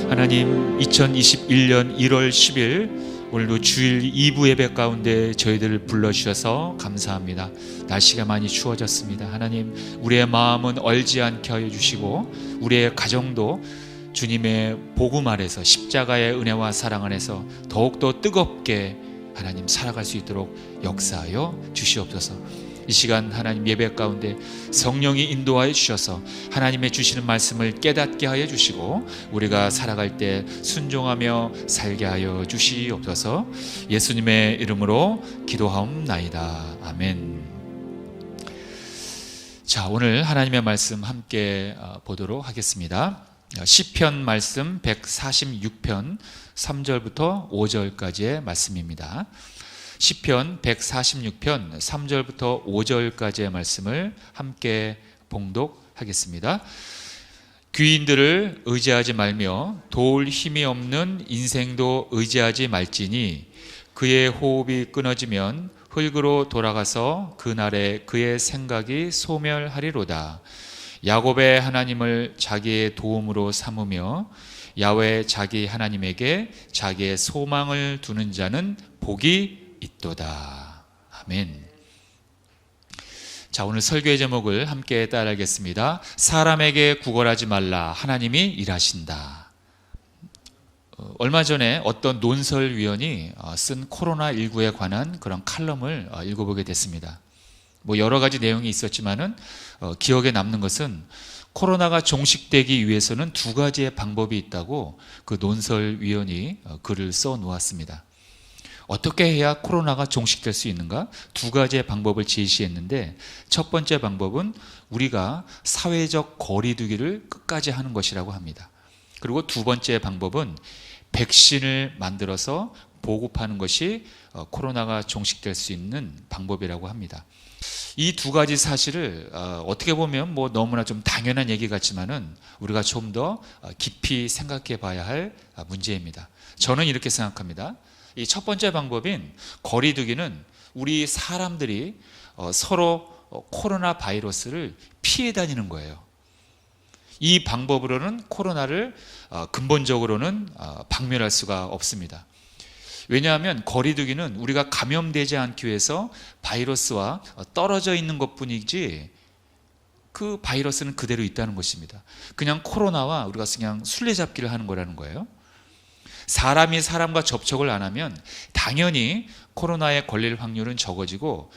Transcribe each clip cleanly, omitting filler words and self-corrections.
하나님, 2021년 1월 10일 오늘도 주일 2부 예배 가운데 저희들을 불러주셔서 감사합니다. 날씨가 많이 추워졌습니다. 하나님, 우리의 마음은 얼지 않게 하여 주시고 우리의 가정도 주님의 복음 아래서 십자가의 은혜와 사랑 안에서 더욱더 뜨겁게 하나님 살아갈 수 있도록 역사하여 주시옵소서. 이 시간 하나님 예배 가운데 성령이 인도하여 주셔서 하나님의 주시는 말씀을 깨닫게 하여 주시고 우리가 살아갈 때 순종하며 살게 하여 주시옵소서. 예수님의 이름으로 기도하옵나이다. 아멘. 자, 오늘 하나님의 말씀 함께 보도록 하겠습니다. 시편 말씀 146편 3절부터 5절까지의 말씀입니다. 시편 146편 3절부터 5절까지의 말씀을 함께 봉독하겠습니다. 귀인들을 의지하지 말며 도울 힘이 없는 인생도 의지하지 말지니 그의 호흡이 끊어지면 흙으로 돌아가서 그날에 그의 생각이 소멸하리로다. 야곱의 하나님을 자기의 도움으로 삼으며 야훼 자기 하나님에게 자기의 소망을 두는 자는 복이 있도다. 아멘. 자, 오늘 설교의 제목을 함께 따라하겠습니다. 사람에게 구걸하지 말라. 하나님이 일하신다. 얼마 전에 어떤 논설위원이 쓴 코로나19에 관한 그런 칼럼을 읽어보게 됐습니다. 여러 가지 내용이 있었지만은 기억에 남는 것은 코로나가 종식되기 위해서는 두 가지의 방법이 있다고 그 논설위원이 글을 써 놓았습니다. 어떻게 해야 코로나가 종식될 수 있는가? 두 가지의 방법을 제시했는데 첫 번째 방법은 우리가 사회적 거리두기를 끝까지 하는 것이라고 합니다. 그리고 두 번째 방법은 백신을 만들어서 보급하는 것이 코로나가 종식될 수 있는 방법이라고 합니다. 이 두 가지 사실을 어떻게 보면 너무나 좀 당연한 얘기 같지만은 우리가 좀 더 깊이 생각해 봐야 할 문제입니다. 저는 이렇게 생각합니다. 이 첫 번째 방법인 거리두기는 우리 사람들이 서로 코로나 바이러스를 피해 다니는 거예요. 이 방법으로는 코로나를 근본적으로는 박멸할 수가 없습니다. 왜냐하면 거리두기는 우리가 감염되지 않기 위해서 바이러스와 떨어져 있는 것뿐이지 그 바이러스는 그대로 있다는 것입니다. 그냥 코로나와 우리가 그냥 술래잡기를 하는 거라는 거예요. 사람이 사람과 접촉을 안 하면 당연히 코로나에 걸릴 확률은 적어지고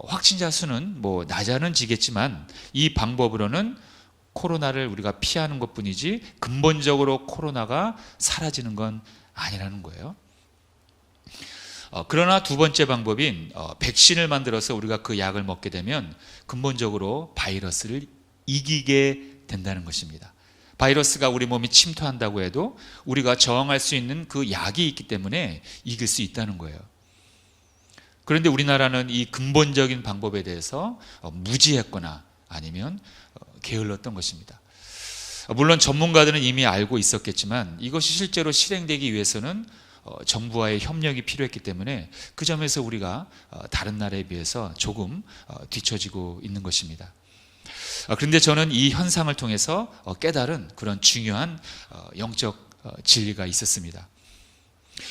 확진자 수는 낮아는 지겠지만 이 방법으로는 코로나를 우리가 피하는 것뿐이지 근본적으로 코로나가 사라지는 건 아니라는 거예요. 그러나 두 번째 방법인 백신을 만들어서 우리가 그 약을 먹게 되면 근본적으로 바이러스를 이기게 된다는 것입니다. 바이러스가 우리 몸에 침투한다고 해도 우리가 저항할 수 있는 그 약이 있기 때문에 이길 수 있다는 거예요. 그런데 우리나라는 이 근본적인 방법에 대해서 무지했거나 아니면 게을렀던 것입니다. 물론 전문가들은 이미 알고 있었겠지만 이것이 실제로 실행되기 위해서는 정부와의 협력이 필요했기 때문에 그 점에서 우리가 다른 나라에 비해서 조금 뒤처지고 있는 것입니다. 그런데 저는 이 현상을 통해서 깨달은 그런 중요한 영적 진리가 있었습니다.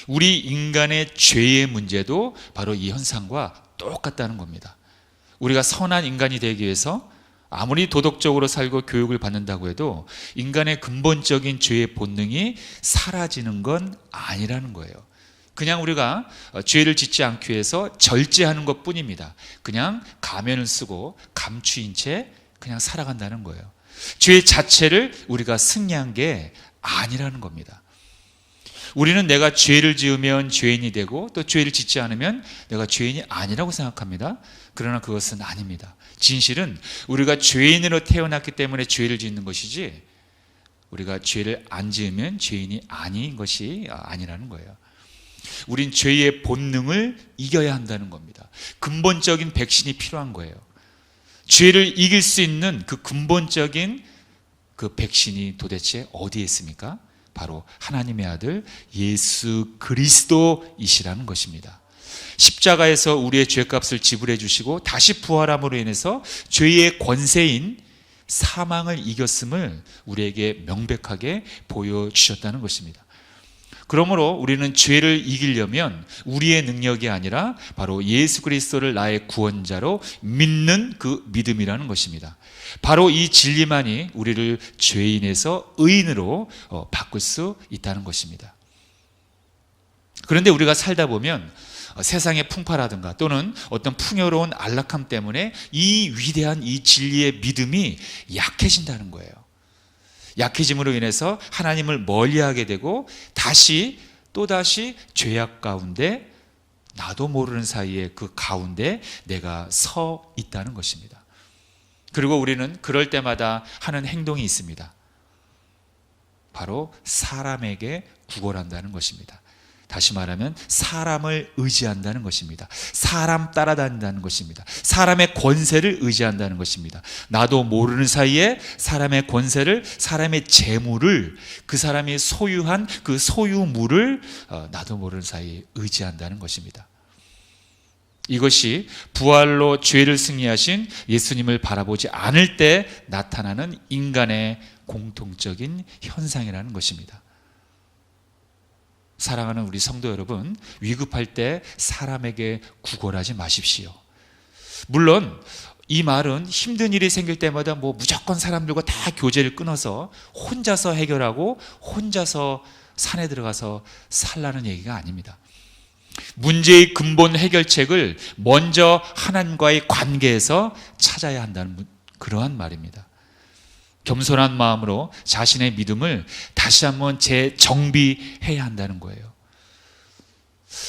우리 인간의 죄의 문제도 바로 이 현상과 똑같다는 겁니다. 우리가 선한 인간이 되기 위해서 아무리 도덕적으로 살고 교육을 받는다고 해도 인간의 근본적인 죄의 본능이 사라지는 건 아니라는 거예요. 그냥 우리가 죄를 짓지 않기 위해서 절제하는 것뿐입니다. 그냥 가면을 쓰고 감추인 채 그냥 살아간다는 거예요. 죄 자체를 우리가 승리한 게 아니라는 겁니다. 우리는 내가 죄를 지으면 죄인이 되고 또 죄를 짓지 않으면 내가 죄인이 아니라고 생각합니다. 그러나 그것은 아닙니다. 진실은 우리가 죄인으로 태어났기 때문에 죄를 짓는 것이지 우리가 죄를 안 지으면 죄인이 아닌 것이 아니라는 거예요. 우린 죄의 본능을 이겨야 한다는 겁니다. 근본적인 백신이 필요한 거예요. 죄를 이길 수 있는 그 근본적인 그 백신이 도대체 어디에 있습니까? 바로 하나님의 아들 예수 그리스도이시라는 것입니다. 십자가에서 우리의 죄값을 지불해 주시고 다시 부활함으로 인해서 죄의 권세인 사망을 이겼음을 우리에게 명백하게 보여주셨다는 것입니다. 그러므로 우리는 죄를 이기려면 우리의 능력이 아니라 바로 예수 그리스도를 나의 구원자로 믿는 그 믿음이라는 것입니다. 바로 이 진리만이 우리를 죄인에서 의인으로 바꿀 수 있다는 것입니다. 그런데 우리가 살다 보면 세상의 풍파라든가 또는 어떤 풍요로운 안락함 때문에 이 위대한 이 진리의 믿음이 약해진다는 거예요. 약해짐으로 인해서 하나님을 멀리하게 되고 또다시 죄악 가운데 나도 모르는 사이에 그 가운데 내가 서 있다는 것입니다. 그리고 우리는 그럴 때마다 하는 행동이 있습니다. 바로 사람에게 구걸한다는 것입니다. 다시 말하면 사람을 의지한다는 것입니다. 사람 따라다닌다는 것입니다. 사람의 권세를 의지한다는 것입니다. 나도 모르는 사이에 사람의 권세를, 사람의 재물을, 그 사람이 소유한 그 소유물을 나도 모르는 사이에 의지한다는 것입니다. 이것이 부활로 죄를 승리하신 예수님을 바라보지 않을 때 나타나는 인간의 공통적인 현상이라는 것입니다. 사랑하는 우리 성도 여러분, 위급할 때 사람에게 구걸하지 마십시오. 물론 이 말은 힘든 일이 생길 때마다 무조건 사람들과 다 교제를 끊어서 혼자서 해결하고 혼자서 산에 들어가서 살라는 얘기가 아닙니다. 문제의 근본 해결책을 먼저 하나님과의 관계에서 찾아야 한다는 그러한 말입니다. 겸손한 마음으로 자신의 믿음을 다시 한번 재정비해야 한다는 거예요.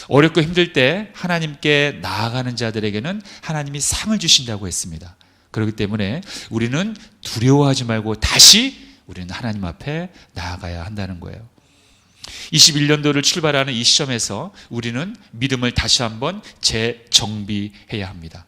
어렵고 힘들 때 하나님께 나아가는 자들에게는 하나님이 상을 주신다고 했습니다. 그렇기 때문에 우리는 두려워하지 말고 다시 우리는 하나님 앞에 나아가야 한다는 거예요. 21년도를 출발하는 이 시점에서 우리는 믿음을 다시 한번 재정비해야 합니다.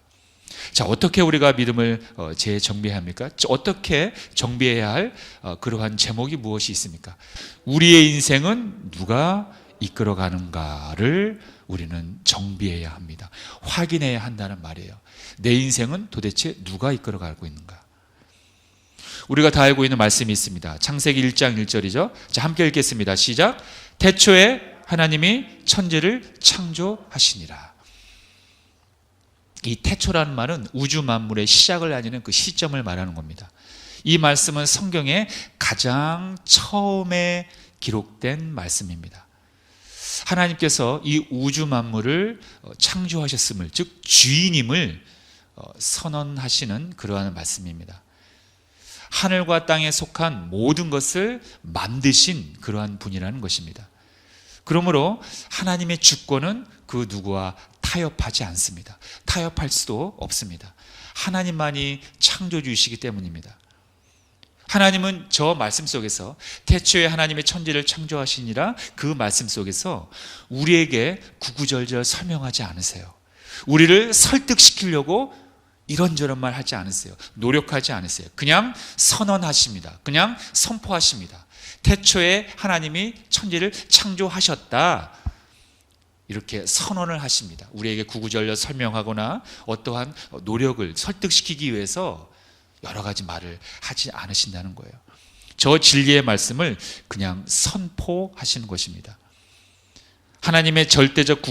자, 어떻게 우리가 믿음을 재정비해야 합니까? 어떻게 정비해야 할 그러한 제목이 무엇이 있습니까? 우리의 인생은 누가 이끌어가는가를 우리는 정비해야 합니다. 확인해야 한다는 말이에요. 내 인생은 도대체 누가 이끌어가고 있는가? 우리가 다 알고 있는 말씀이 있습니다. 창세기 1장 1절이죠. 자, 함께 읽겠습니다. 시작. 태초에 하나님이 천지를 창조하시니라. 이 태초라는 말은 우주 만물의 시작을 알리는 그 시점을 말하는 겁니다. 이 말씀은 성경의 가장 처음에 기록된 말씀입니다. 하나님께서 이 우주 만물을 창조하셨음을, 즉 주인임을 선언하시는 그러한 말씀입니다. 하늘과 땅에 속한 모든 것을 만드신 그러한 분이라는 것입니다. 그러므로 하나님의 주권은 그 누구와 타협하지 않습니다. 타협할 수도 없습니다. 하나님만이 창조주이시기 때문입니다. 하나님은 저 말씀 속에서 태초에 하나님의 천지를 창조하시니라 그 말씀 속에서 우리에게 구구절절 설명하지 않으세요. 우리를 설득시키려고 이런저런 말 하지 않으세요. 노력하지 않으세요. 그냥 선언하십니다. 그냥 선포하십니다. 태초에 하나님이 천지를 창조하셨다. 이렇게 선언을 하십니다. 우리에게 구구절절 설명하거나 어떠한 노력을 설득시키기 위해서 여러 가지 말을 하지 않으신다는 거예요. 저 진리의 말씀을 그냥 선포하시는 것입니다. 하나님의 절대적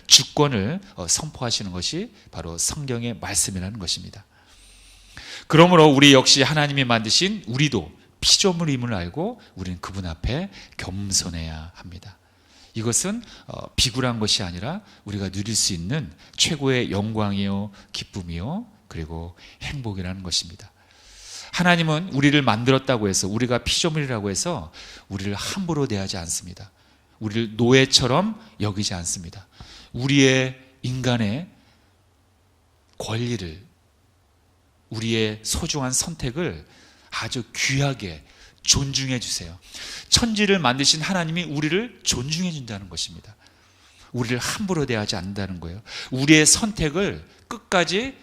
주권을 선포하시는 것이 바로 성경의 말씀이라는 것입니다. 그러므로 우리 역시 하나님이 만드신 우리도 피조물임을 알고 우리는 그분 앞에 겸손해야 합니다. 이것은 비굴한 것이 아니라 우리가 누릴 수 있는 최고의 영광이요 기쁨이요 그리고 행복이라는 것입니다. 하나님은 우리를 만들었다고 해서, 우리가 피조물이라고 해서 우리를 함부로 대하지 않습니다. 우리를 노예처럼 여기지 않습니다. 우리의 인간의 권리를, 우리의 소중한 선택을 아주 귀하게 존중해 주세요. 천지를 만드신 하나님이 우리를 존중해 준다는 것입니다. 우리를 함부로 대하지 않는다는 거예요. 우리의 선택을 끝까지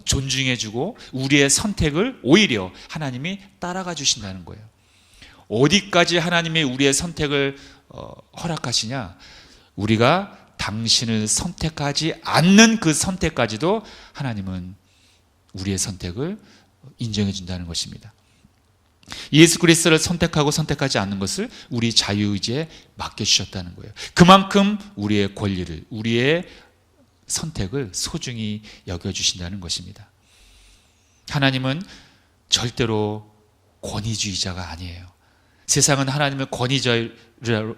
존중해 주고 우리의 선택을 오히려 하나님이 따라가 주신다는 거예요. 어디까지 하나님이 우리의 선택을 허락하시냐? 우리가 당신을 선택하지 않는 그 선택까지도 하나님은 우리의 선택을 인정해 준다는 것입니다. 예수 그리스도를 선택하고 선택하지 않는 것을 우리 자유의지에 맡겨주셨다는 거예요. 그만큼 우리의 권리를, 우리의 선택을 소중히 여겨주신다는 것입니다. 하나님은 절대로 권위주의자가 아니에요. 세상은 하나님을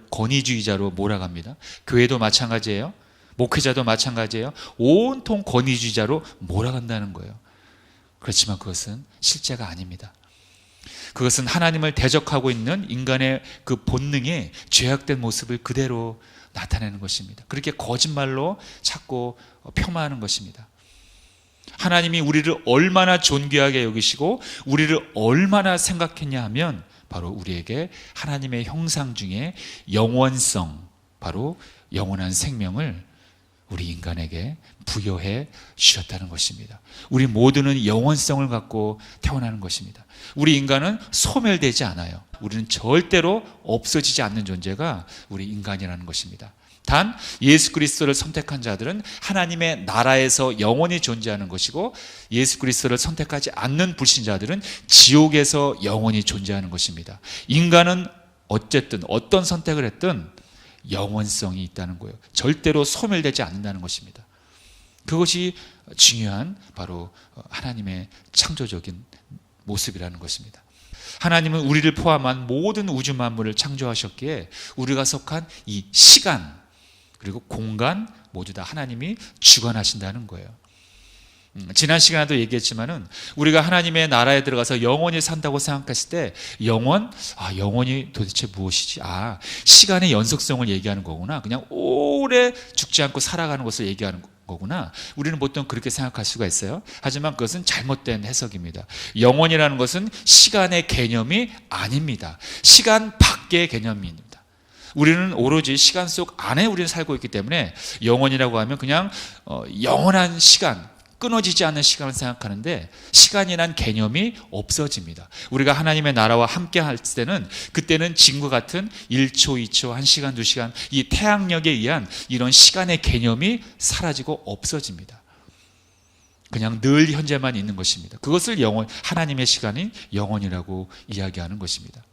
권위주의자로 몰아갑니다. 교회도 마찬가지예요. 목회자도 마찬가지예요. 온통 권위주의자로 몰아간다는 거예요. 그렇지만 그것은 실제가 아닙니다. 그것은 하나님을 대적하고 있는 인간의 그 본능의 죄악된 모습을 그대로 나타내는 것입니다. 그렇게 거짓말로 자꾸 폄하하는 것입니다. 하나님이 우리를 얼마나 존귀하게 여기시고 우리를 얼마나 생각했냐 하면 바로 우리에게 하나님의 형상 중에 영원성, 바로 영원한 생명을 우리 인간에게 부여해 주셨다는 것입니다. 우리 모두는 영원성을 갖고 태어나는 것입니다. 우리 인간은 소멸되지 않아요. 우리는 절대로 없어지지 않는 존재가 우리 인간이라는 것입니다. 단 예수 그리스도를 선택한 자들은 하나님의 나라에서 영원히 존재하는 것이고, 예수 그리스도를 선택하지 않는 불신자들은 지옥에서 영원히 존재하는 것입니다. 인간은 어쨌든 어떤 선택을 했든 영원성이 있다는 거예요. 절대로 소멸되지 않는다는 것입니다. 그것이 중요한 바로 하나님의 창조적인 모습이라는 것입니다. 하나님은 우리를 포함한 모든 우주 만물을 창조하셨기에 우리가 속한 이 시간 그리고 공간 모두 다 하나님이 주관하신다는 거예요. 지난 시간에도 얘기했지만은 우리가 하나님의 나라에 들어가서 영원히 산다고 생각했을 때 영원이 도대체 무엇이지? 시간의 연속성을 얘기하는 거구나. 그냥 오래 죽지 않고 살아가는 것을 얘기하는 거구나. 우리는 보통 그렇게 생각할 수가 있어요. 하지만 그것은 잘못된 해석입니다. 영원이라는 것은 시간의 개념이 아닙니다. 시간 밖의 개념입니다. 우리는 오로지 시간 속 안에 우리는 살고 있기 때문에 영원이라고 하면 그냥 영원한 시간, 끊어지지 않는 시간을 생각하는데 시간이란 개념이 없어집니다. 우리가 하나님의 나라와 함께 할 때는 그때는 지금과 같은 1초, 2초, 1시간, 2시간 이 태양력에 의한 이런 시간의 개념이 사라지고 없어집니다. 그냥 늘 현재만 있는 것입니다. 그것을 하나님의 시간이 영원이라고 이야기하는 것입니다.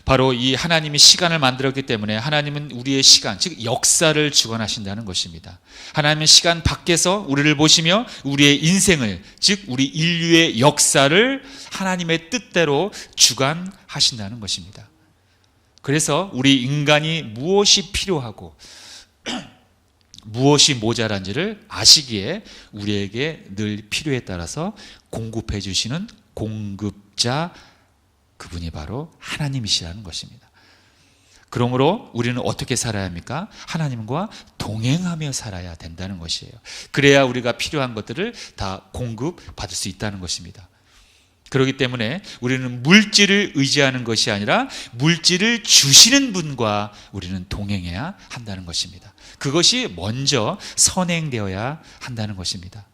바로 이 하나님이 시간을 만들었기 때문에 하나님은 우리의 시간, 즉 역사를 주관하신다는 것입니다. 하나님은 시간 밖에서 우리를 보시며 우리의 인생을, 즉 우리 인류의 역사를 하나님의 뜻대로 주관하신다는 것입니다. 그래서 우리 인간이 무엇이 필요하고 무엇이 모자란지를 아시기에 우리에게 늘 필요에 따라서 공급해 주시는 공급자, 그분이 바로 하나님이시라는 것입니다. 그러므로 우리는 어떻게 살아야 합니까? 하나님과 동행하며 살아야 된다는 것이에요. 그래야 우리가 필요한 것들을 다 공급받을 수 있다는 것입니다. 그렇기 때문에 우리는 물질을 의지하는 것이 아니라 물질을 주시는 분과 우리는 동행해야 한다는 것입니다. 그것이 먼저 선행되어야 한다는 것입니다.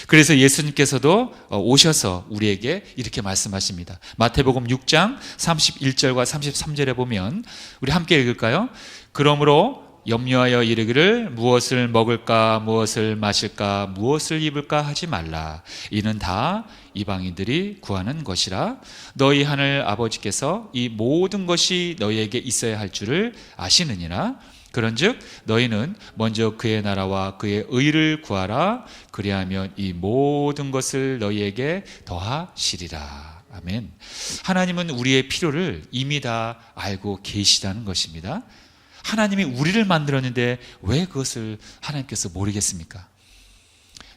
그래서 예수님께서도 오셔서 우리에게 이렇게 말씀하십니다. 마태복음 6장 31절과 33절에 보면 우리 함께 읽을까요? 그러므로 염려하여 이르기를 무엇을 먹을까 무엇을 마실까 무엇을 입을까 하지 말라. 이는 다 이방인들이 구하는 것이라. 너희 하늘 아버지께서 이 모든 것이 너희에게 있어야 할 줄을 아시느니라. 그런즉 너희는 먼저 그의 나라와 그의 의를 구하라. 그리하면 이 모든 것을 너희에게 더하시리라. 아멘. 하나님은 우리의 필요를 이미 다 알고 계시다는 것입니다. 하나님이 우리를 만들었는데 왜 그것을 하나님께서 모르겠습니까?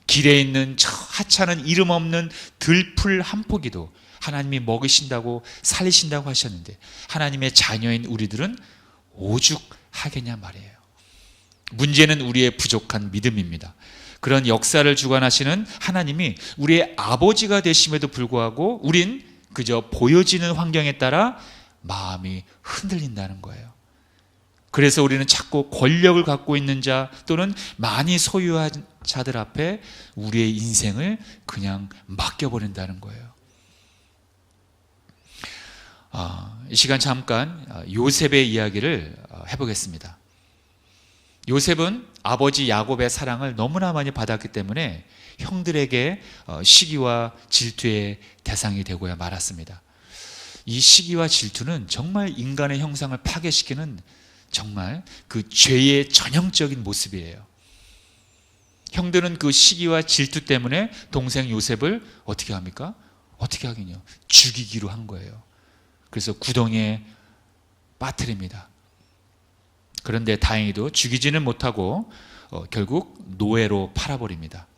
길에 있는 저 하찮은 이름 없는 들풀 한 포기도 하나님이 먹이신다고 살리신다고 하셨는데 하나님의 자녀인 우리들은 오죽하겠냐 말이에요. 문제는 우리의 부족한 믿음입니다. 그런 역사를 주관하시는 하나님이 우리의 아버지가 되심에도 불구하고 우린 그저 보여지는 환경에 따라 마음이 흔들린다는 거예요. 그래서 우리는 자꾸 권력을 갖고 있는 자 또는 많이 소유한 자들 앞에 우리의 인생을 그냥 맡겨버린다는 거예요. 이 시간 잠깐 요셉의 이야기를 해보겠습니다. 요셉은 아버지 야곱의 사랑을 너무나 많이 받았기 때문에 형들에게 시기와 질투의 대상이 되고야 말았습니다. 이 시기와 질투는 정말 인간의 형상을 파괴시키는 정말 그 죄의 전형적인 모습이에요. 형들은 그 시기와 질투 때문에 동생 요셉을 어떻게 합니까? 어떻게 하긴요? 죽이기로 한 거예요. 그래서 구덩이에 빠뜨립니다. 그런데 다행히도 죽이지는 못하고 결국 노예로 팔아버립니다.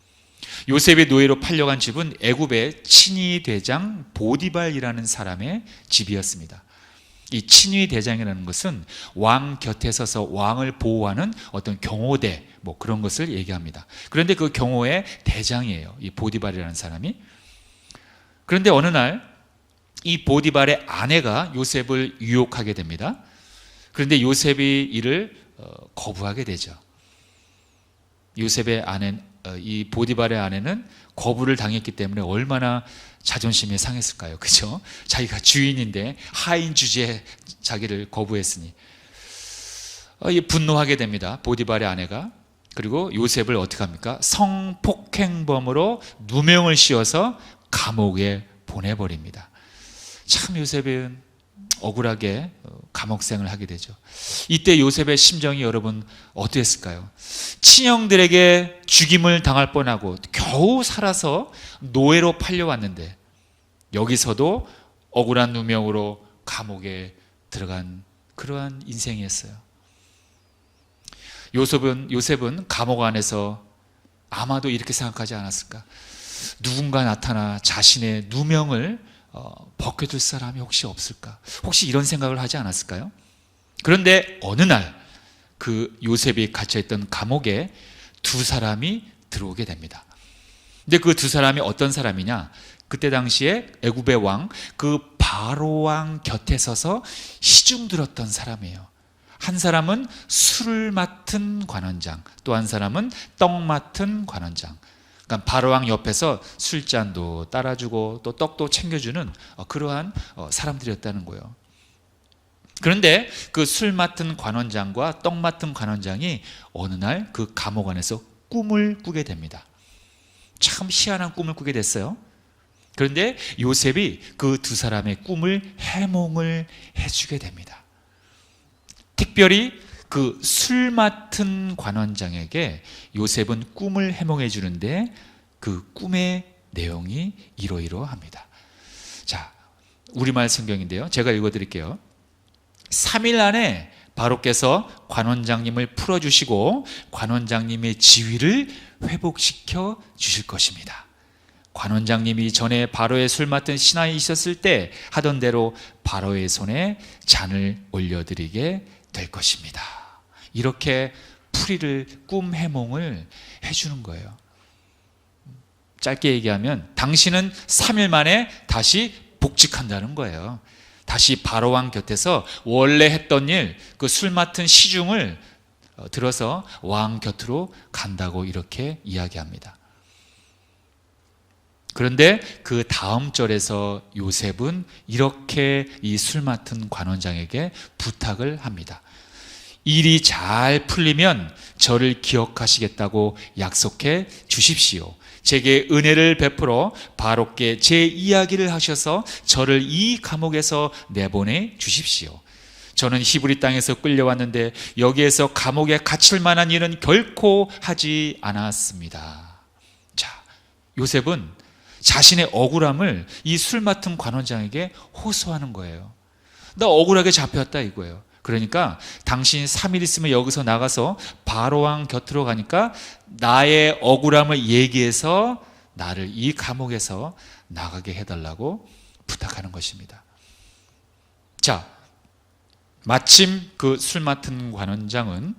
요셉이 노예로 팔려간 집은 애굽의 친위 대장 보디발이라는 사람의 집이었습니다. 이 친위 대장이라는 것은 왕 곁에 서서 왕을 보호하는 어떤 경호대 뭐 그런 것을 얘기합니다. 그런데 그 경호의 대장이에요, 이 보디발이라는 사람이. 그런데 어느 날 이 보디발의 아내가 요셉을 유혹하게 됩니다. 그런데 요셉이 이를 거부하게 되죠. 요셉의 아내, 이 보디발의 아내는 거부를 당했기 때문에 얼마나 자존심이 상했을까요? 그죠? 자기가 주인인데 하인 주제에 자기를 거부했으니 분노하게 됩니다. 보디발의 아내가. 그리고 요셉을 어떻게 합니까? 성폭행범으로 누명을 씌워서 감옥에 보내버립니다. 참 요셉은 억울하게 감옥생을 하게 되죠. 이때 요셉의 심정이 여러분 어땠을까요? 친형들에게 죽임을 당할 뻔하고 겨우 살아서 노예로 팔려왔는데 여기서도 억울한 누명으로 감옥에 들어간 그러한 인생이었어요. 요셉은 감옥 안에서 아마도 이렇게 생각하지 않았을까? 누군가 나타나 자신의 누명을 벗겨줄 사람이 혹시 없을까? 혹시 이런 생각을 하지 않았을까요? 그런데 어느 날 그 요셉이 갇혀있던 감옥에 두 사람이 들어오게 됩니다. 근데 그 두 사람이 어떤 사람이냐? 그때 당시에 애굽의 왕, 그 바로 왕 곁에 서서 시중 들었던 사람이에요. 한 사람은 술을 맡은 관원장, 또 한 사람은 떡 맡은 관원장. 그러니까 바로왕 옆에서 술잔도 따라주고 또 떡도 챙겨주는 그러한 사람들이었다는 거예요. 그런데 그 술 맡은 관원장과 떡 맡은 관원장이 어느 날 그 감옥 안에서 꿈을 꾸게 됩니다. 참 희한한 꿈을 꾸게 됐어요. 그런데 요셉이 그 두 사람의 꿈을 해몽을 해주게 됩니다. 특별히 그 술 맡은 관원장에게 요셉은 꿈을 해몽해 주는데 그 꿈의 내용이 이러이러합니다. 자, 우리말 성경인데요. 제가 읽어드릴게요. 3일 안에 바로께서 관원장님을 풀어주시고 관원장님의 지위를 회복시켜 주실 것입니다. 관원장님이 전에 바로의 술 맡은 신하에 있었을 때 하던 대로 바로의 손에 잔을 올려드리게 될 것입니다. 이렇게 풀이를 꿈 해몽을 해주는 거예요. 짧게 얘기하면 당신은 3일 만에 다시 복직한다는 거예요. 다시 바로왕 곁에서 원래 했던 일, 그 술 맡은 시중을 들어서 왕 곁으로 간다고 이렇게 이야기합니다. 그런데 그 다음 절에서 요셉은 이렇게 이 술 맡은 관원장에게 부탁을 합니다. 일이 잘 풀리면 저를 기억하시겠다고 약속해 주십시오. 제게 은혜를 베풀어 바로께 제 이야기를 하셔서 저를 이 감옥에서 내보내 주십시오. 저는 히브리 땅에서 끌려왔는데 여기에서 감옥에 갇힐 만한 일은 결코 하지 않았습니다. 자, 요셉은 자신의 억울함을 이 술 맡은 관원장에게 호소하는 거예요. 나 억울하게 잡혔다 이거예요. 그러니까 당신 3일 있으면 여기서 나가서 바로왕 곁으로 가니까 나의 억울함을 얘기해서 나를 이 감옥에서 나가게 해달라고 부탁하는 것입니다. 자, 마침 그 술 맡은 관원장은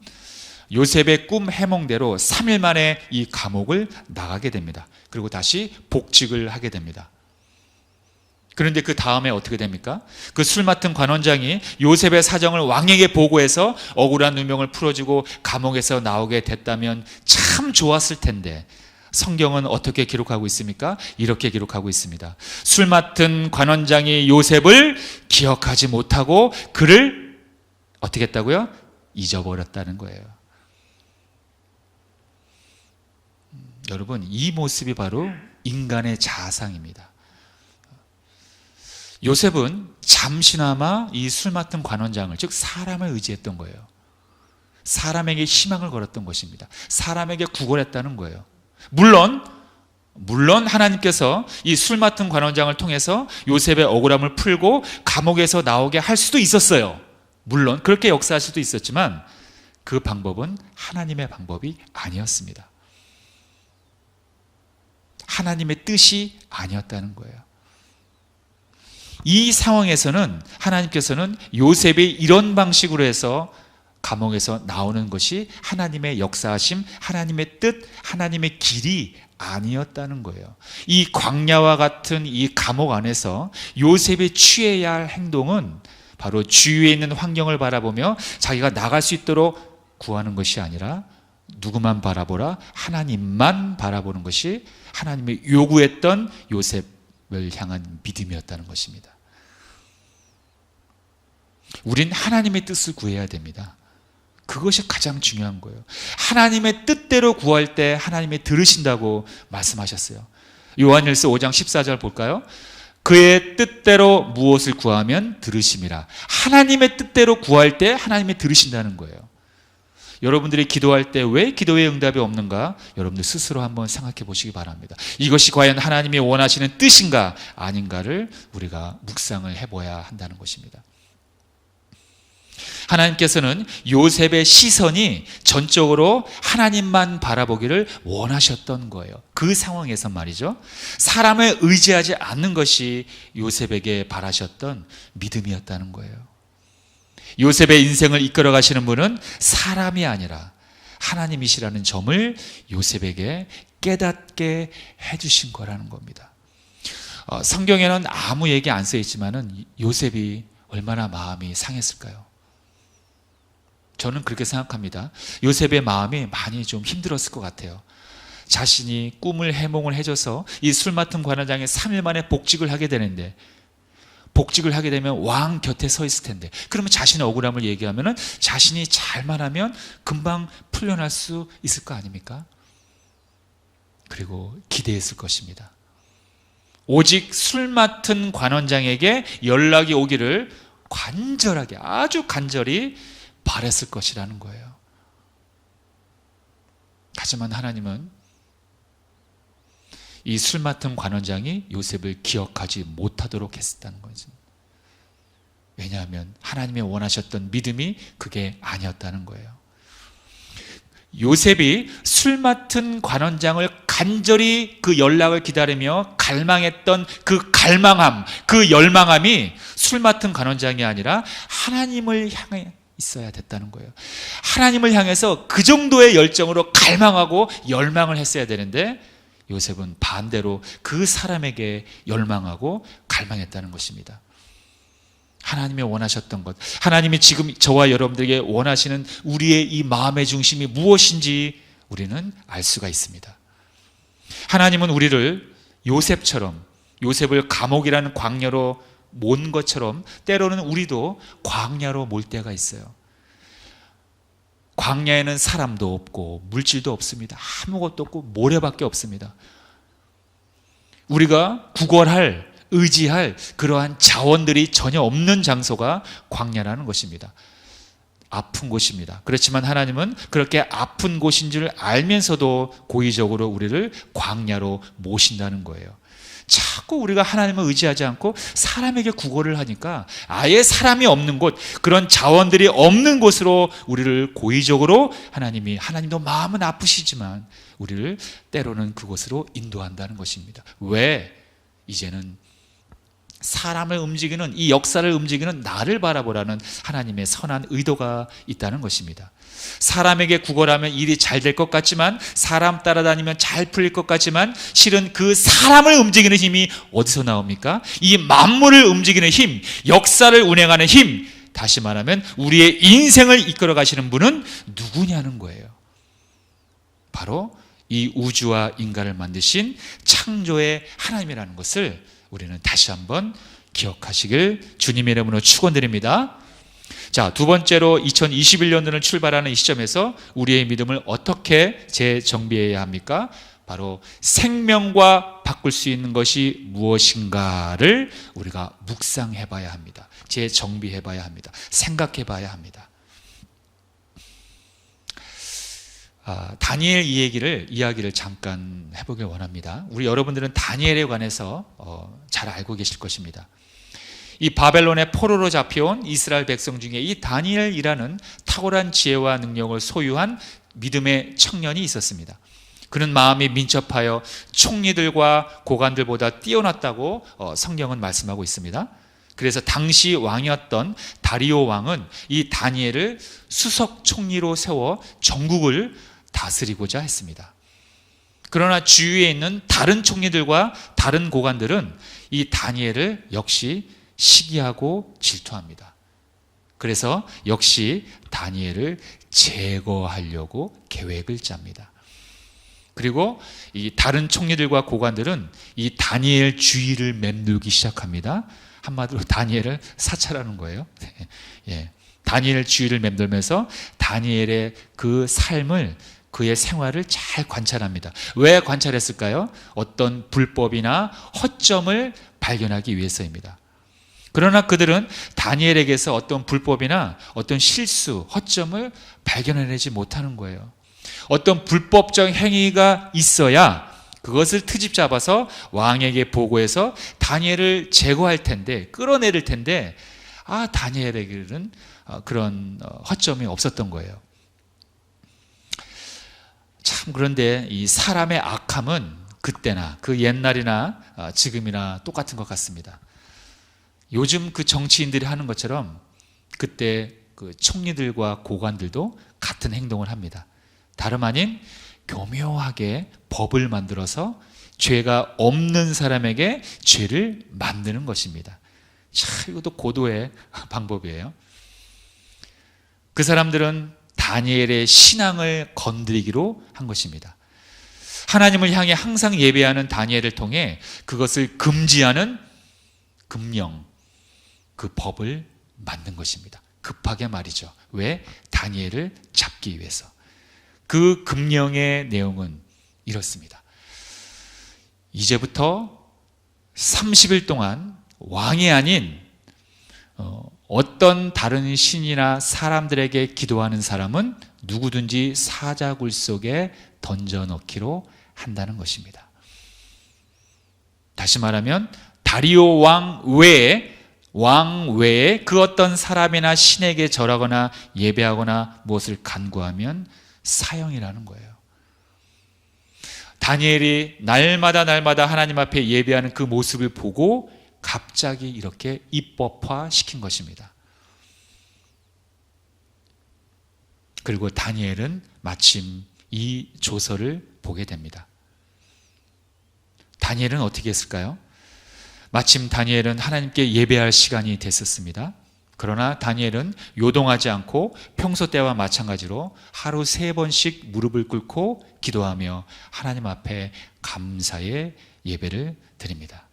요셉의 꿈 해몽대로 3일 만에 이 감옥을 나가게 됩니다. 그리고 다시 복직을 하게 됩니다. 그런데 그 다음에 어떻게 됩니까? 그 술 맡은 관원장이 요셉의 사정을 왕에게 보고해서 억울한 누명을 풀어주고 감옥에서 나오게 됐다면 참 좋았을 텐데 성경은 어떻게 기록하고 있습니까? 이렇게 기록하고 있습니다. 술 맡은 관원장이 요셉을 기억하지 못하고 그를 어떻게 했다고요? 잊어버렸다는 거예요. 여러분, 이 모습이 바로 인간의 자상입니다. 요셉은 잠시나마 이 술 맡은 관원장을, 즉 사람을 의지했던 거예요. 사람에게 희망을 걸었던 것입니다. 사람에게 구걸했다는 거예요. 물론 하나님께서 이 술 맡은 관원장을 통해서 요셉의 억울함을 풀고 감옥에서 나오게 할 수도 있었어요. 물론 그렇게 역사할 수도 있었지만 그 방법은 하나님의 방법이 아니었습니다. 하나님의 뜻이 아니었다는 거예요. 이 상황에서는 하나님께서는 요셉이 이런 방식으로 해서 감옥에서 나오는 것이 하나님의 역사하심, 하나님의 뜻, 하나님의 길이 아니었다는 거예요. 이 광야와 같은 이 감옥 안에서 요셉이 취해야 할 행동은 바로 주위에 있는 환경을 바라보며 자기가 나갈 수 있도록 구하는 것이 아니라 누구만 바라보라? 하나님만 바라보는 것이 하나님이 요구했던 요셉을 향한 믿음이었다는 것입니다. 우린 하나님의 뜻을 구해야 됩니다. 그것이 가장 중요한 거예요. 하나님의 뜻대로 구할 때 하나님이 들으신다고 말씀하셨어요. 요한일서 5장 14절 볼까요? 그의 뜻대로 무엇을 구하면 들으심이라. 하나님의 뜻대로 구할 때 하나님이 들으신다는 거예요. 여러분들이 기도할 때 왜 기도의 응답이 없는가? 여러분들 스스로 한번 생각해 보시기 바랍니다. 이것이 과연 하나님이 원하시는 뜻인가 아닌가를 우리가 묵상을 해봐야 한다는 것입니다. 하나님께서는 요셉의 시선이 전적으로 하나님만 바라보기를 원하셨던 거예요. 그 상황에서 말이죠. 사람을 의지하지 않는 것이 요셉에게 바라셨던 믿음이었다는 거예요. 요셉의 인생을 이끌어 가시는 분은 사람이 아니라 하나님이시라는 점을 요셉에게 깨닫게 해주신 거라는 겁니다. 성경에는 아무 얘기 안 써 있지만은 요셉이 얼마나 마음이 상했을까요? 저는 그렇게 생각합니다. 요셉의 마음이 많이 좀 힘들었을 것 같아요. 자신이 꿈을 해몽을 해줘서 이 술 맡은 관원장이 3일 만에 복직을 하게 되는데, 복직을 하게 되면 왕 곁에 서 있을 텐데, 그러면 자신의 억울함을 얘기하면 자신이 잘만 하면 금방 풀려날 수 있을 거 아닙니까? 그리고 기대했을 것입니다. 오직 술 맡은 관원장에게 연락이 오기를 간절하게, 아주 간절히 바랬을 것이라는 거예요. 하지만 하나님은 이 술 맡은 관원장이 요셉을 기억하지 못하도록 했다는 거죠. 왜냐하면 하나님이 원하셨던 믿음이 그게 아니었다는 거예요. 요셉이 술 맡은 관원장을 간절히 그 연락을 기다리며 갈망했던 그 갈망함, 그 열망함이 술 맡은 관원장이 아니라 하나님을 향해 있어야 됐다는 거예요. 하나님을 향해서 그 정도의 열정으로 갈망하고 열망을 했어야 되는데 요셉은 반대로 그 사람에게 열망하고 갈망했다는 것입니다. 하나님이 원하셨던 것, 하나님이 지금 저와 여러분들에게 원하시는 우리의 이 마음의 중심이 무엇인지 우리는 알 수가 있습니다. 하나님은 우리를 요셉처럼, 요셉을 감옥이라는 광야로 몰 것처럼 때로는 우리도 광야로 몰 때가 있어요. 광야에는 사람도 없고 물질도 없습니다. 아무것도 없고 모래밖에 없습니다. 우리가 구걸할, 의지할 그러한 자원들이 전혀 없는 장소가 광야라는 것입니다. 아픈 곳입니다. 그렇지만 하나님은 그렇게 아픈 곳인 줄 알면서도 고의적으로 우리를 광야로 모신다는 거예요. 자꾸 우리가 하나님을 의지하지 않고 사람에게 구걸을 하니까 아예 사람이 없는 곳, 그런 자원들이 없는 곳으로 우리를 고의적으로 하나님도 마음은 아프시지만 우리를 때로는 그곳으로 인도한다는 것입니다. 왜? 이제는 사람을 움직이는, 이 역사를 움직이는 나를 바라보라는 하나님의 선한 의도가 있다는 것입니다. 사람에게 구걸하면 일이 잘 될 것 같지만, 사람 따라다니면 잘 풀릴 것 같지만, 실은 그 사람을 움직이는 힘이 어디서 나옵니까? 이 만물을 움직이는 힘, 역사를 운행하는 힘, 다시 말하면 우리의 인생을 이끌어 가시는 분은 누구냐는 거예요. 바로 이 우주와 인간을 만드신 창조의 하나님이라는 것을 우리는 다시 한번 기억하시길 주님의 이름으로 축원드립니다. 자, 두 번째로 2021년도를 출발하는 이 시점에서 우리의 믿음을 어떻게 재정비해야 합니까? 바로 생명과 바꿀 수 있는 것이 무엇인가를 우리가 묵상해 봐야 합니다. 재정비해 봐야 합니다. 생각해 봐야 합니다. 다니엘 이야기를 잠깐 해보길 원합니다. 우리 여러분들은 다니엘에 관해서 잘 알고 계실 것입니다. 이 바벨론의 포로로 잡혀온 이스라엘 백성 중에 이 다니엘이라는 탁월한 지혜와 능력을 소유한 믿음의 청년이 있었습니다. 그는 마음이 민첩하여 총리들과 고관들보다 뛰어났다고 성경은 말씀하고 있습니다. 그래서 당시 왕이었던 다리오 왕은 이 다니엘을 수석 총리로 세워 전국을 다스리고자 했습니다. 그러나 주위에 있는 다른 총리들과 다른 고관들은 이 다니엘을 역시 시기하고 질투합니다. 그래서 역시 다니엘을 제거하려고 계획을 짭니다. 그리고 이 다른 총리들과 고관들은 이 다니엘 주위를 맴돌기 시작합니다. 한마디로 다니엘을 사찰하는 거예요. 예. 다니엘 주위를 맴돌면서 다니엘의 그 삶을, 그의 생활을 잘 관찰합니다. 왜 관찰했을까요? 어떤 불법이나 허점을 발견하기 위해서입니다. 그러나 그들은 다니엘에게서 어떤 불법이나 어떤 실수, 허점을 발견해내지 못하는 거예요. 어떤 불법적 행위가 있어야 그것을 트집 잡아서 왕에게 보고해서 다니엘을 제거할 텐데, 끌어내릴 텐데, 다니엘에게는 그런 허점이 없었던 거예요. 참, 그런데 이 사람의 악함은 그때나 그 옛날이나 지금이나 똑같은 것 같습니다. 요즘 그 정치인들이 하는 것처럼 그때 그 총리들과 고관들도 같은 행동을 합니다. 다름 아닌 교묘하게 법을 만들어서 죄가 없는 사람에게 죄를 만드는 것입니다. 참, 이것도 고도의 방법이에요. 그 사람들은 다니엘의 신앙을 건드리기로 한 것입니다. 하나님을 향해 항상 예배하는 다니엘을 통해 그것을 금지하는 금령, 그 법을 만든 것입니다. 급하게 말이죠. 왜? 다니엘을 잡기 위해서. 그 금령의 내용은 이렇습니다. 이제부터 30일 동안 왕이 아닌 어떤 다른 신이나 사람들에게 기도하는 사람은 누구든지 사자굴 속에 던져넣기로 한다는 것입니다. 다시 말하면 다리오 왕 외에 그 어떤 사람이나 신에게 절하거나 예배하거나 무엇을 간구하면 사형이라는 거예요. 다니엘이 날마다 하나님 앞에 예배하는 그 모습을 보고 갑자기 이렇게 입법화시킨 것입니다. 그리고 다니엘은 마침 이 조서를 보게 됩니다. 다니엘은 어떻게 했을까요? 마침 다니엘은 하나님께 예배할 시간이 됐었습니다. 그러나 다니엘은 요동하지 않고 평소 때와 마찬가지로 하루 3번씩 무릎을 꿇고 기도하며 하나님 앞에 감사의 예배를 드립니다.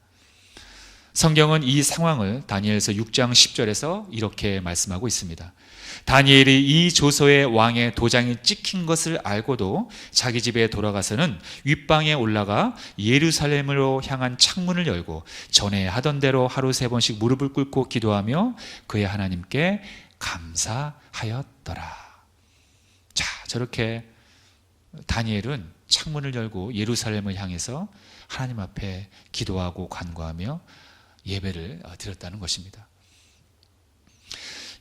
성경은 이 상황을 다니엘서 6장 10절에서 이렇게 말씀하고 있습니다. 다니엘이 이 조서에 왕의 도장이 찍힌 것을 알고도 자기 집에 돌아가서는 윗방에 올라가 예루살렘으로 향한 창문을 열고 전에 하던 대로 하루 3번씩 무릎을 꿇고 기도하며 그의 하나님께 감사하였더라. 자, 저렇게 다니엘은 창문을 열고 예루살렘을 향해서 하나님 앞에 기도하고 간구하며 예배를 드렸다는 것입니다.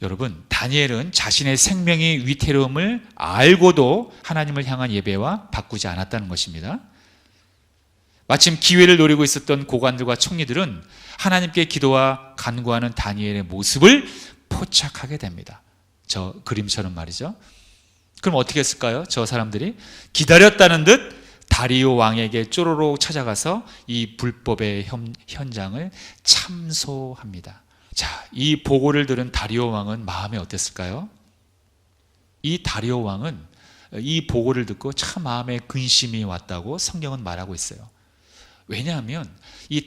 여러분, 다니엘은 자신의 생명이 위태로움을 알고도 하나님을 향한 예배와 바꾸지 않았다는 것입니다. 마침 기회를 노리고 있었던 고관들과 총리들은 하나님께 기도와 간구하는 다니엘의 모습을 포착하게 됩니다. 저 그림처럼 말이죠. 그럼 어떻게 했을까요? 저 사람들이 기다렸다는 듯 다리오 왕에게 쪼로록 찾아가서 이 불법의 현장을 참소합니다. 자, 이 보고를 들은 다리오 왕은 마음이 어땠을까요? 이 다리오 왕은 이 보고를 듣고 참 마음에 근심이 왔다고 성경은 말하고 있어요. 왜냐하면 이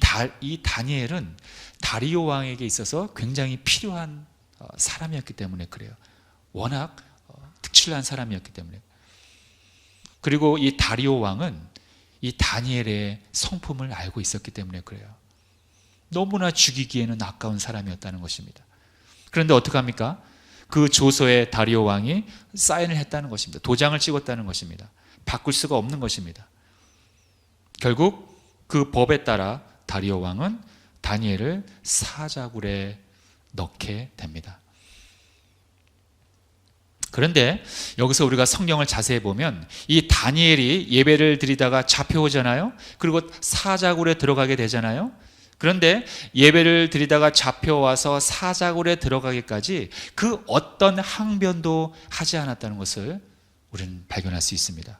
다니엘은 다리오 왕에게 있어서 굉장히 필요한 사람이었기 때문에 그래요. 워낙 특출난 사람이었기 때문에. 그리고 이 다리오 왕은 이 다니엘의 성품을 알고 있었기 때문에 그래요. 너무나 죽이기에는 아까운 사람이었다는 것입니다. 그런데 어떡합니까? 그 조서에 다리오 왕이 사인을 했다는 것입니다. 도장을 찍었다는 것입니다. 바꿀 수가 없는 것입니다. 결국 그 법에 따라 다리오 왕은 다니엘을 사자굴에 넣게 됩니다. 그런데 여기서 우리가 성경을 자세히 보면 이 다니엘이 예배를 드리다가 잡혀오잖아요. 그리고 사자굴에 들어가게 되잖아요. 그런데 예배를 드리다가 잡혀와서 사자굴에 들어가기까지 그 어떤 항변도 하지 않았다는 것을 우리는 발견할 수 있습니다.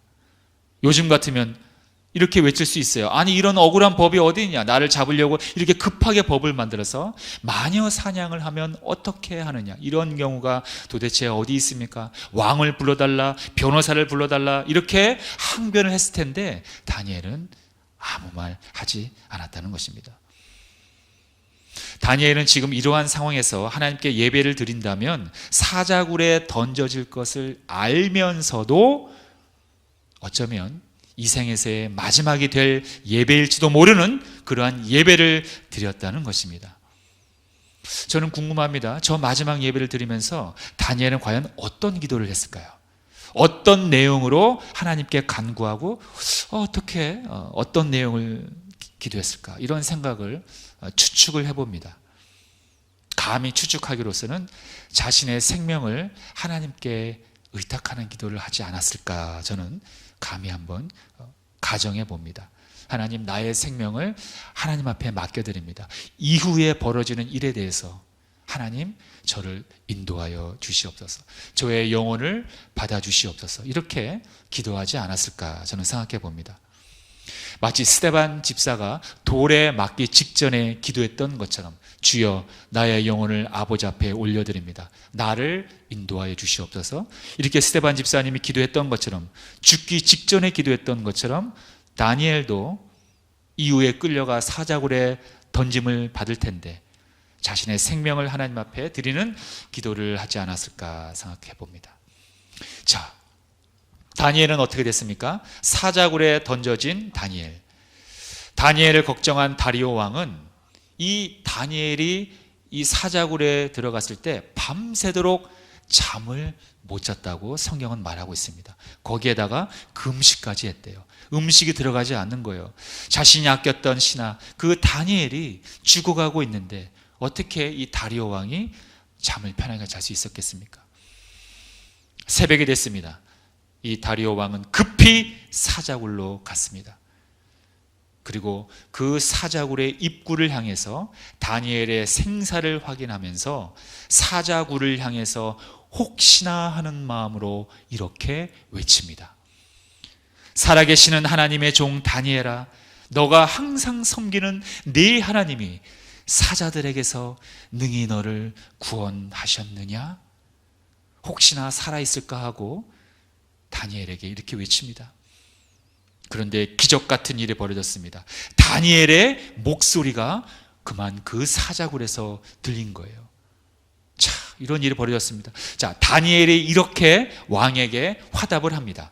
요즘 같으면 이렇게 외칠 수 있어요. 아니, 이런 억울한 법이 어디 있냐. 나를 잡으려고 이렇게 급하게 법을 만들어서 마녀 사냥을 하면 어떻게 하느냐. 이런 경우가 도대체 어디 있습니까? 왕을 불러달라, 변호사를 불러달라, 이렇게 항변을 했을 텐데 다니엘은 아무 말 하지 않았다는 것입니다. 다니엘은 지금 이러한 상황에서 하나님께 예배를 드린다면 사자굴에 던져질 것을 알면서도 어쩌면 이 생에서의 마지막이 될 예배일지도 모르는 그러한 예배를 드렸다는 것입니다. 저는 궁금합니다. 저 마지막 예배를 드리면서 다니엘은 과연 어떤 기도를 했을까요? 어떤 내용으로 하나님께 간구하고 어떤 내용을 기도했을까? 이런 생각을 추측을 해봅니다. 감히 추측하기로서는 자신의 생명을 하나님께 의탁하는 기도를 하지 않았을까, 저는 감히 한번 가정해 봅니다. 하나님, 나의 생명을 하나님 앞에 맡겨드립니다. 이후에 벌어지는 일에 대해서 하나님, 저를 인도하여 주시옵소서. 저의 영혼을 받아주시옵소서. 이렇게 기도하지 않았을까, 저는 생각해 봅니다. 마치 스데반 집사가 돌에 맞기 직전에 기도했던 것처럼, 주여, 나의 영혼을 아버지 앞에 올려드립니다. 나를 인도하여 주시옵소서. 이렇게 스데반 집사님이 기도했던 것처럼, 죽기 직전에 기도했던 것처럼 다니엘도 이후에 끌려가 사자굴에 던짐을 받을 텐데 자신의 생명을 하나님 앞에 드리는 기도를 하지 않았을까 생각해 봅니다. 자, 다니엘은 어떻게 됐습니까? 사자굴에 던져진 다니엘. 다니엘을 걱정한 다리오 왕은 이 다니엘이 이 사자굴에 들어갔을 때 밤새도록 잠을 못 잤다고 성경은 말하고 있습니다. 거기에다가 금식까지 했대요. 음식이 들어가지 않는 거예요. 자신이 아꼈던 신하 그 다니엘이 죽어가고 있는데 어떻게 이 다리오 왕이 잠을 편하게 잘 수 있었겠습니까? 새벽이 됐습니다. 이 다리오 왕은 급히 사자굴로 갔습니다. 그리고 그 사자굴의 입구를 향해서 다니엘의 생사를 확인하면서 사자굴을 향해서 혹시나 하는 마음으로 이렇게 외칩니다. 살아계시는 하나님의 종 다니엘아, 너가 항상 섬기는 네 하나님이 사자들에게서 능히 너를 구원하셨느냐? 혹시나 살아있을까 하고 다니엘에게 이렇게 외칩니다. 그런데 기적 같은 일이 벌어졌습니다. 다니엘의 목소리가 그만 그 사자굴에서 들린 거예요. 자, 이런 일이 벌어졌습니다. 자, 다니엘이 이렇게 왕에게 화답을 합니다.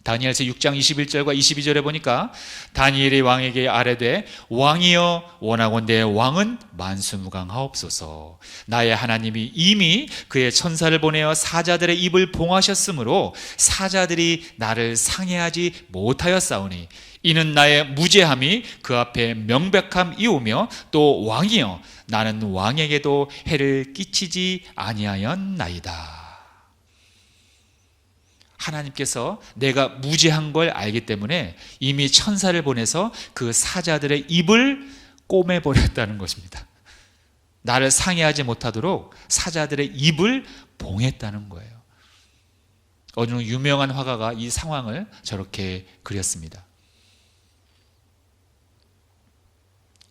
다니엘서 6장 21절과 22절에 보니까 다니엘이 왕에게 아뢰되 왕이여 원하건대 왕은 만수무강하옵소서. 나의 하나님이 이미 그의 천사를 보내어 사자들의 입을 봉하셨으므로 사자들이 나를 상해하지 못하였사오니 이는 나의 무죄함이 그 앞에 명백함이오며 또 왕이여 나는 왕에게도 해를 끼치지 아니하였나이다. 하나님께서 내가 무죄한 걸 알기 때문에 이미 천사를 보내서 그 사자들의 입을 꼬매버렸다는 것입니다. 나를 상해하지 못하도록 사자들의 입을 봉했다는 거예요. 어느 유명한 화가가 이 상황을 저렇게 그렸습니다.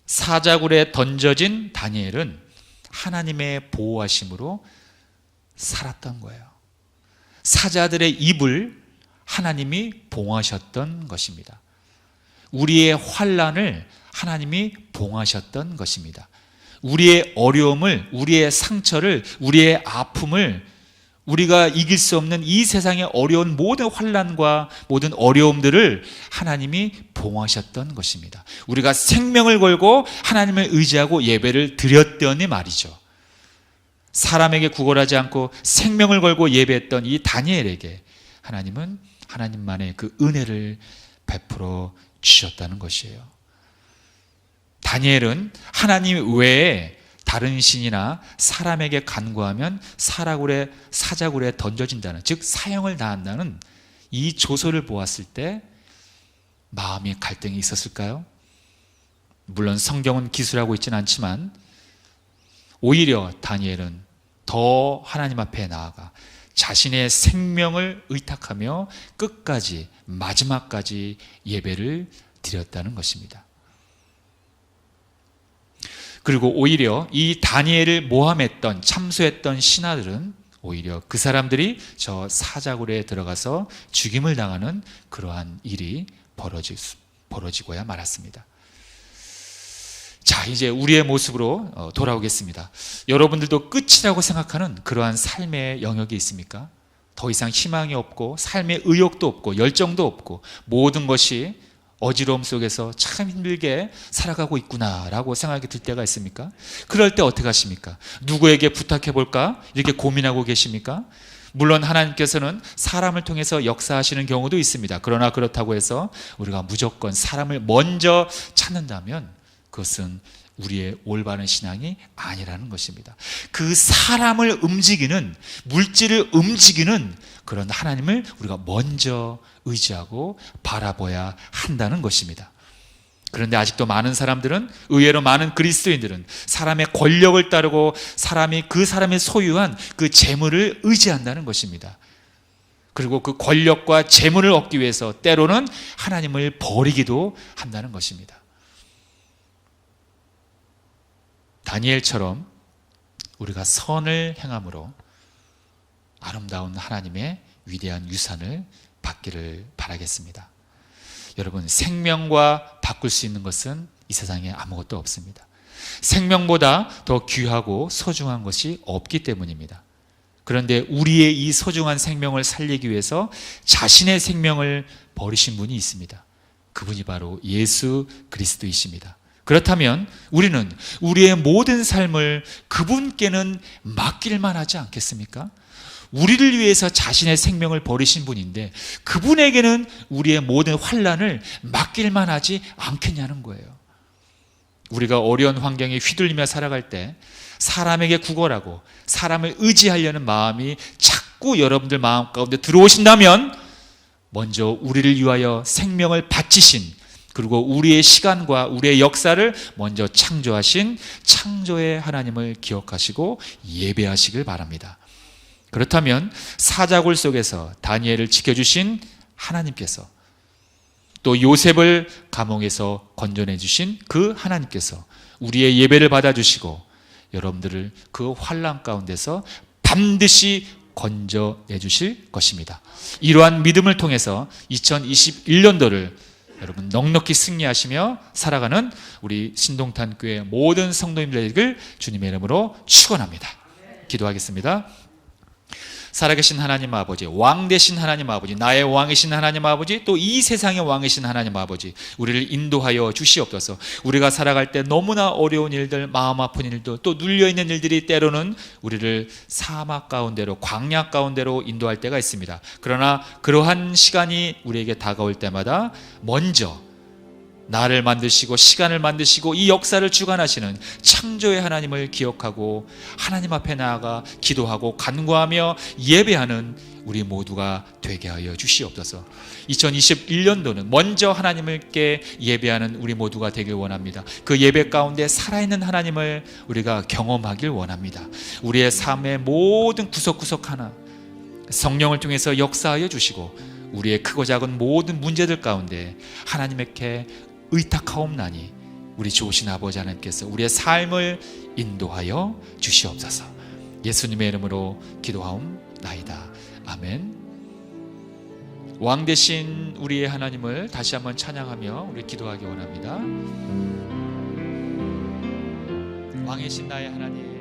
사자굴에 던져진 다니엘은 하나님의 보호하심으로 살았던 거예요. 사자들의 입을 하나님이 봉하셨던 것입니다. 우리의 환난을 하나님이 봉하셨던 것입니다. 우리의 어려움을, 우리의 상처를, 우리의 아픔을 우리가 이길 수 없는 이 세상의 어려운 모든 환난과 모든 어려움들을 하나님이 봉하셨던 것입니다. 우리가 생명을 걸고 하나님을 의지하고 예배를 드렸더니 말이죠. 사람에게 구걸하지 않고 생명을 걸고 예배했던 이 다니엘에게 하나님은 하나님만의 그 은혜를 베풀어 주셨다는 것이에요. 다니엘은 하나님 외에 다른 신이나 사람에게 간구하면 사자굴에 던져진다는, 즉 사형을 당한다는 이 조서를 보았을 때 마음의 갈등이 있었을까요? 물론 성경은 기술하고 있지는 않지만 오히려 다니엘은 더 하나님 앞에 나아가 자신의 생명을 의탁하며 끝까지 마지막까지 예배를 드렸다는 것입니다. 그리고 오히려 이 다니엘을 모함했던, 참소했던 신하들은 오히려 그 사람들이 저 사자굴에 들어가서 죽임을 당하는 그러한 일이 벌어지고야 말았습니다. 자, 이제 우리의 모습으로 돌아오겠습니다. 여러분들도 끝이라고 생각하는 그러한 삶의 영역이 있습니까? 더 이상 희망이 없고 삶의 의욕도 없고 열정도 없고 모든 것이 어지러움 속에서 참 힘들게 살아가고 있구나라고 생각이 들 때가 있습니까? 그럴 때 어떻게 하십니까? 누구에게 부탁해 볼까? 이렇게 고민하고 계십니까? 물론 하나님께서는 사람을 통해서 역사하시는 경우도 있습니다. 그러나 그렇다고 해서 우리가 무조건 사람을 먼저 찾는다면 그것은 우리의 올바른 신앙이 아니라는 것입니다. 그 사람을 움직이는, 물질을 움직이는 그런 하나님을 우리가 먼저 의지하고 바라봐야 한다는 것입니다. 그런데 아직도 많은 사람들은, 의외로 많은 그리스도인들은 사람의 권력을 따르고 그 사람이 소유한 그 재물을 의지한다는 것입니다. 그리고 그 권력과 재물을 얻기 위해서 때로는 하나님을 버리기도 한다는 것입니다. 다니엘처럼 우리가 선을 행함으로 아름다운 하나님의 위대한 유산을 받기를 바라겠습니다. 여러분, 생명과 바꿀 수 있는 것은 이 세상에 아무것도 없습니다. 생명보다 더 귀하고 소중한 것이 없기 때문입니다. 그런데 우리의 이 소중한 생명을 살리기 위해서 자신의 생명을 버리신 분이 있습니다. 그분이 바로 예수 그리스도이십니다. 그렇다면 우리는 우리의 모든 삶을 그분께는 맡길만 하지 않겠습니까? 우리를 위해서 자신의 생명을 버리신 분인데 그분에게는 우리의 모든 환난을 맡길만 하지 않겠냐는 거예요. 우리가 어려운 환경에 휘둘리며 살아갈 때 사람에게 구걸하고 사람을 의지하려는 마음이 자꾸 여러분들 마음 가운데 들어오신다면 먼저 우리를 위하여 생명을 바치신, 그리고 우리의 시간과 우리의 역사를 먼저 창조하신 창조의 하나님을 기억하시고 예배하시길 바랍니다. 그렇다면 사자굴 속에서 다니엘을 지켜주신 하나님께서, 또 요셉을 감옥에서 건져내 주신 그 하나님께서 우리의 예배를 받아주시고 여러분들을 그 환난 가운데서 반드시 건져내 주실 것입니다. 이러한 믿음을 통해서 2021년도를 여러분 넉넉히 승리하시며 살아가는 우리 신동탄교회 모든 성도님들 되기를 주님의 이름으로 축원합니다. 기도하겠습니다. 살아계신 하나님 아버지, 왕 되신 하나님 아버지, 나의 왕이신 하나님 아버지, 또 이 세상의 왕이신 하나님 아버지, 우리를 인도하여 주시옵소서. 우리가 살아갈 때 너무나 어려운 일들, 마음 아픈 일들, 또 눌려있는 일들이 때로는 우리를 사막 가운데로, 광야 가운데로 인도할 때가 있습니다. 그러나 그러한 시간이 우리에게 다가올 때마다 먼저 나를 만드시고 시간을 만드시고 이 역사를 주관하시는 창조의 하나님을 기억하고 하나님 앞에 나아가 기도하고 간구하며 예배하는 우리 모두가 되게 하여 주시옵소서. 2021년도는 먼저 하나님께 예배하는 우리 모두가 되길 원합니다. 그 예배 가운데 살아있는 하나님을 우리가 경험하길 원합니다. 우리의 삶의 모든 구석구석 하나 성령을 통해서 역사하여 주시고 우리의 크고 작은 모든 문제들 가운데 하나님께 의탁하옵나니 우리 좋으신 아버지 하나님께서 우리의 삶을 인도하여 주시옵소서. 예수님의 이름으로 기도하옵나이다. 아멘. 왕 되신 우리의 하나님을 다시 한번 찬양하며 우리 기도하기 원합니다. 왕이신 나의 하나님,